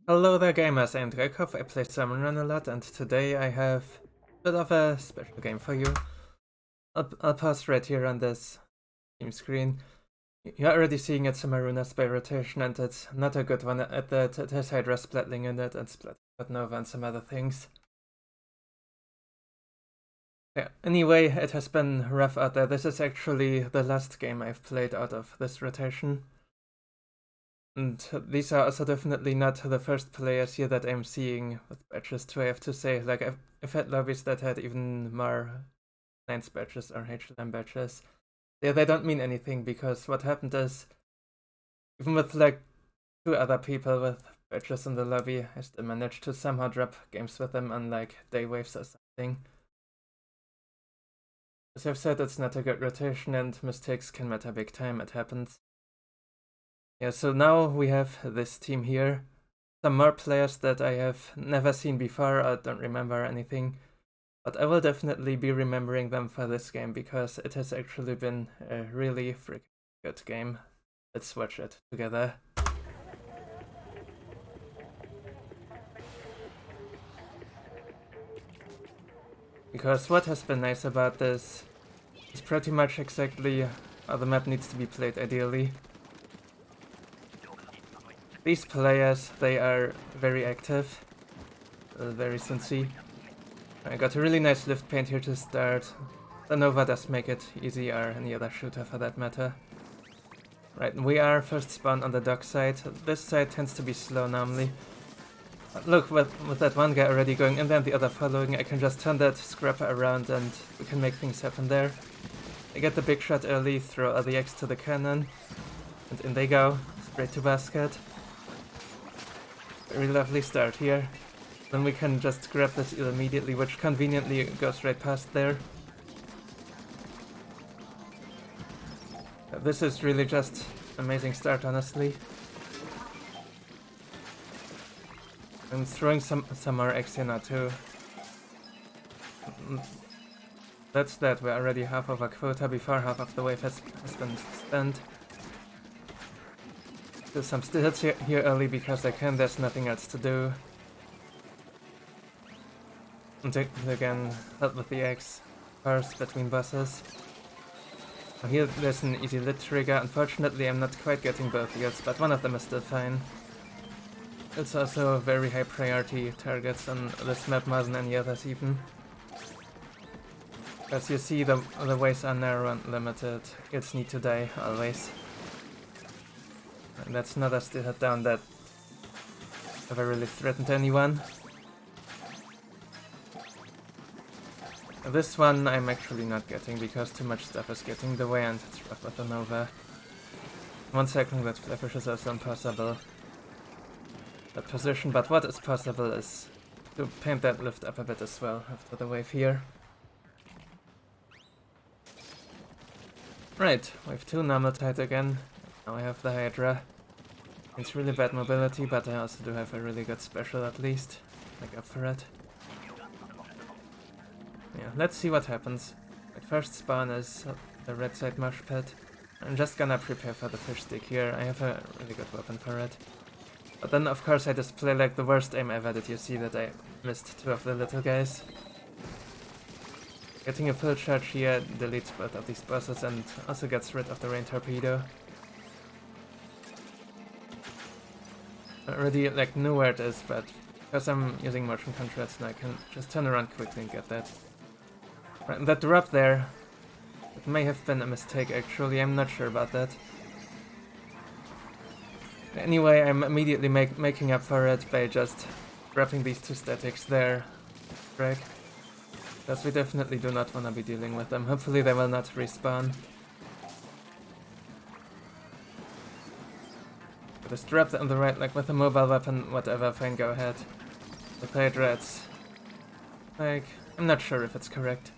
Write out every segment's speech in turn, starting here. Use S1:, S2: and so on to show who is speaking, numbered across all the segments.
S1: Hello there gamers, I'm Drakov, I play Salmon a lot, and today I have a bit of a special game for you. I'll pause right here on this team screen. You're already seeing it's a Marooner by rotation, and it's not a good one at that. It has Hydra Splatling in it, and Nova and some other things. Yeah, anyway, it has been rough out there. This is actually the last game I've played out of this rotation. And these are also definitely not the first players here that I'm seeing with badges too, I have to say. Like, I've had lobbies that had even more 9s badges or HLM badges. Yeah, they don't mean anything, because what happened is, even with like 2 other people with badges in the lobby, I still managed to somehow drop games with them on like day waves or something. As I've said, it's not a good rotation and mistakes can matter big time, it happens. Yeah, so now we have this team here. Some more players that I have never seen before, I don't remember anything. But I will definitely be remembering them for this game, because it has actually been a really freaking good game. Let's watch it together. Because what has been nice about this is pretty much exactly how the map needs to be played ideally. These players, they are very active, very sincere. I got a really nice lift paint here to start. The Nova does make it easy, or any other shooter for that matter. Right, we are first spawn on the dock side. This side tends to be slow normally. But look, with that one guy already going in there and the other following, I can just turn that scrapper around and we can make things happen there. I get the big shot early, throw the X to the cannon, and in they go, straight to basket. Very lovely start here. Then we can just grab this immediately, which conveniently goes right past there. This is really just amazing start, honestly. I'm throwing some more X here now too. That's that, we're already half of our quota before half of the wave has been spent. Do some stills here early because I can, there's nothing else to do. And again, help with the X first between bosses. Here there's an easy lit trigger. Unfortunately I'm not quite getting both yields, but one of them is still fine. It's also very high priority targets on this map, more than any others even. As you see, the ways are narrow and limited. Kids need to die, always. And that's another still hit down that ever really threatened anyone. This one I'm actually not getting, because too much stuff is getting in the way and it's rough with the Nova. 1 second, that flipfish is also impossible. That position, but what is possible is to paint that lift up a bit as well after the wave here. Right, wave 2 normal tight again. Now I have the Hydra. It's really bad mobility, but I also do have a really good special at least. Make up for it. Yeah, let's see what happens. My first spawn is the red side mosh pit. I'm just gonna prepare for the fish stick here. I have a really good weapon for it. But then of course I display like the worst aim ever. Did you see that I missed 2 of the little guys? Getting a full charge here deletes both of these bosses and also gets rid of the rain torpedo. I already like knew where it is, but because I'm using motion controls now I can just turn around quickly and get that. Right, that drop there, it may have been a mistake actually, I'm not sure about that. Anyway, I'm immediately making up for it by just dropping these 2 statics there. Right? Because we definitely do not want to be dealing with them. Hopefully they will not respawn. Just drop it on the right, like with a mobile weapon, whatever, fine, go ahead. With Hydra, it's like, I'm not sure if it's correct.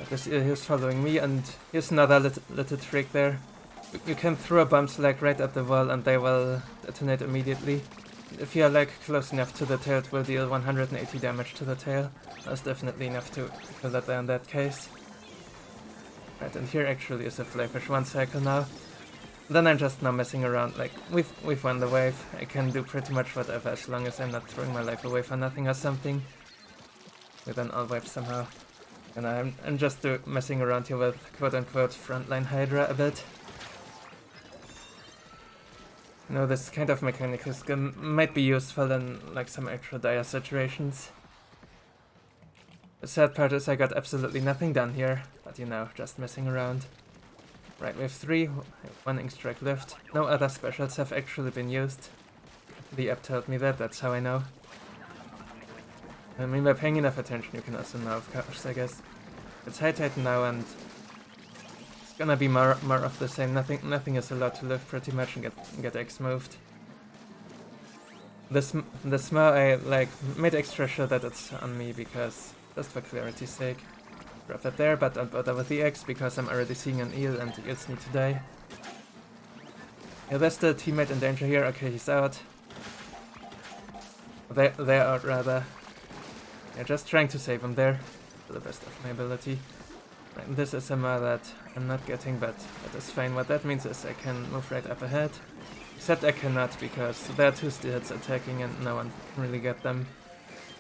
S1: He's following me, and here's another little trick there. You can throw a bomb select right at the wall and they will detonate immediately. If you're like close enough to the tail, it will deal 180 damage to the tail. That's definitely enough to kill that there in that case. Right, and here actually is a flyfish 1 cycle now. Then I'm just now messing around. Like, we've won the wave. I can do pretty much whatever as long as I'm not throwing my life away for nothing or something. With an all wipe somehow. And I'm just messing around here with quote-unquote frontline Hydra a bit. You know, this kind of mechanical skill might be useful in like some extra dire situations. The sad part is I got absolutely nothing done here, but you know, just messing around. Right, wave 3, 1 ink strike left. No other specials have actually been used. The app told me that, that's how I know. I mean, by paying enough attention, you can also know, of course, I guess. It's high tide now, and it's gonna be more of the same. Nothing is allowed to live pretty much and get X moved. The smell, I like made extra sure that it's on me because just for clarity's sake. Drop that there, but don't bother with the X because I'm already seeing an eel and the eels need to die. Yeah, there's the teammate in danger here. Okay, he's out. They're out rather. Yeah, just trying to save him there, to the best of my ability. Right, this is a more that I'm not getting, but that is fine. What that means is I can move right up ahead. Except I cannot, because there are 2 steelheads attacking and no one can really get them.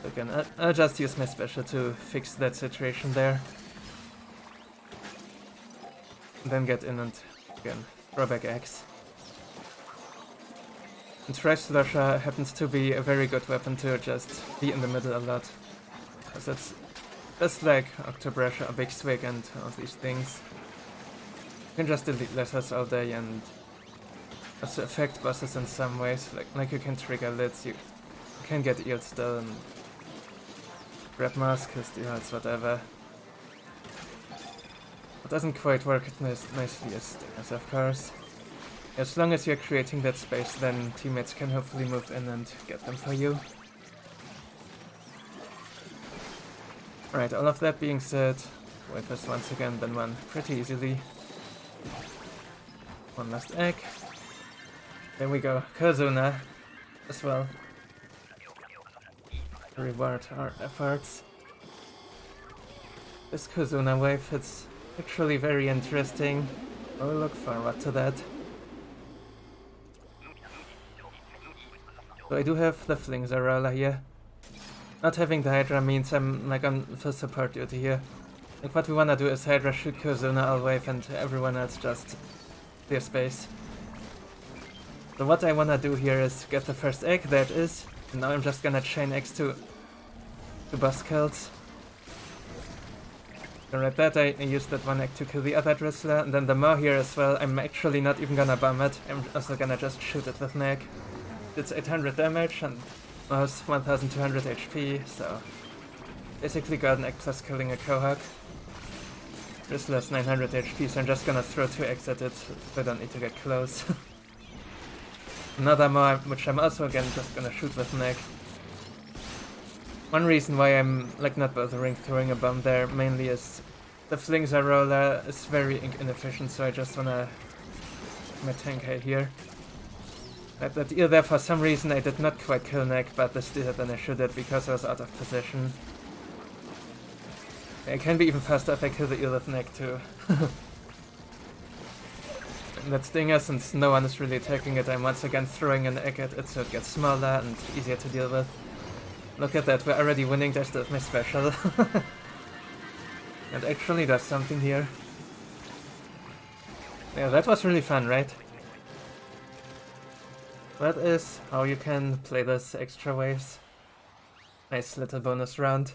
S1: So again, I'll just use my special to fix that situation there. And then get in and, again, throw back X. And Trash Slasher happens to be a very good weapon to just be in the middle a lot. Because it's just like Octobrasher or Big Swig and all these things. You can just delete letters all day and also affect bosses in some ways. Like you can trigger lids, you can get eels still and grab mask, steelheads, whatever. What doesn't quite work nicely is stingers, of course. As long as you're creating that space, then teammates can hopefully move in and get them for you. Right, all of that being said, wave has once again been won pretty easily. One last egg. There we go, Cohozuna as well. Reward our efforts. This Cohozuna wave, it's actually very interesting. I will look forward to that. So I do have the Fling Zarola here. Not having the Hydra means I'm like on full support duty here. Like what we wanna do is Hydra shoot Cohozuna all wave and everyone else just clear space. So what I wanna do here is get the first egg, there it is. And now I'm just gonna chain X to boss kills. So right that I used that one egg to kill the other Drizzler, and then the Maw here as well. I'm actually not even gonna bomb it, I'm also gonna just shoot it with an egg. It's 800 damage and Maw's 1200 HP, so basically Golden Egg plus killing a Cohog. Drizzler's 900 HP, so I'm just gonna throw 2 eggs at it, so I don't need to get close. Another Maw, which I'm also again just gonna shoot with an egg. One reason why I'm like not bothering throwing a bomb there mainly is the Fling Zarola is very inefficient, so I just wanna my tank head here. That eel there, for some reason I did not quite kill Neck, but the steelhead than I should have because I was out of position. It can be even faster if I kill the eel with Neck too. And that Stinger, since no one is really attacking it, I'm once again throwing an egg at it so it gets smaller and easier to deal with. Look at that, we're already winning just with my special. It actually does something here. Yeah, that was really fun, right? That is how you can play this extra waves. Nice little bonus round.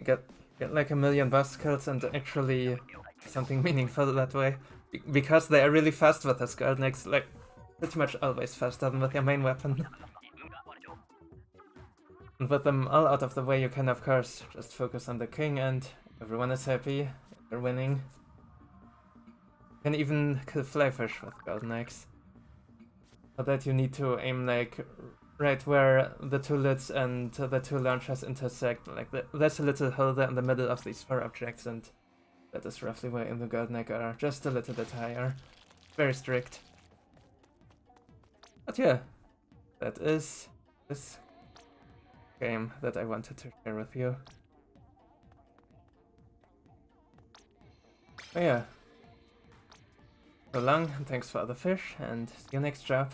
S1: Get like 1,000,000 boss kills and actually something meaningful that way. Because they are really fast with the Golden Eggs, like pretty much always faster than with your main weapon. And with them all out of the way, you can of course just focus on the king and everyone is happy, they're winning. You can even kill flyfish with Golden Eggs. For that you need to aim like right where the 2 lids and the 2 launchers intersect. Like there's a little hole there in the middle of these 4 objects, and that is roughly where in the Golden Egg are, just a little bit higher. Very strict. But yeah, that is this game that I wanted to share with you. But yeah. So long, and thanks for all the fish, and see you next drop.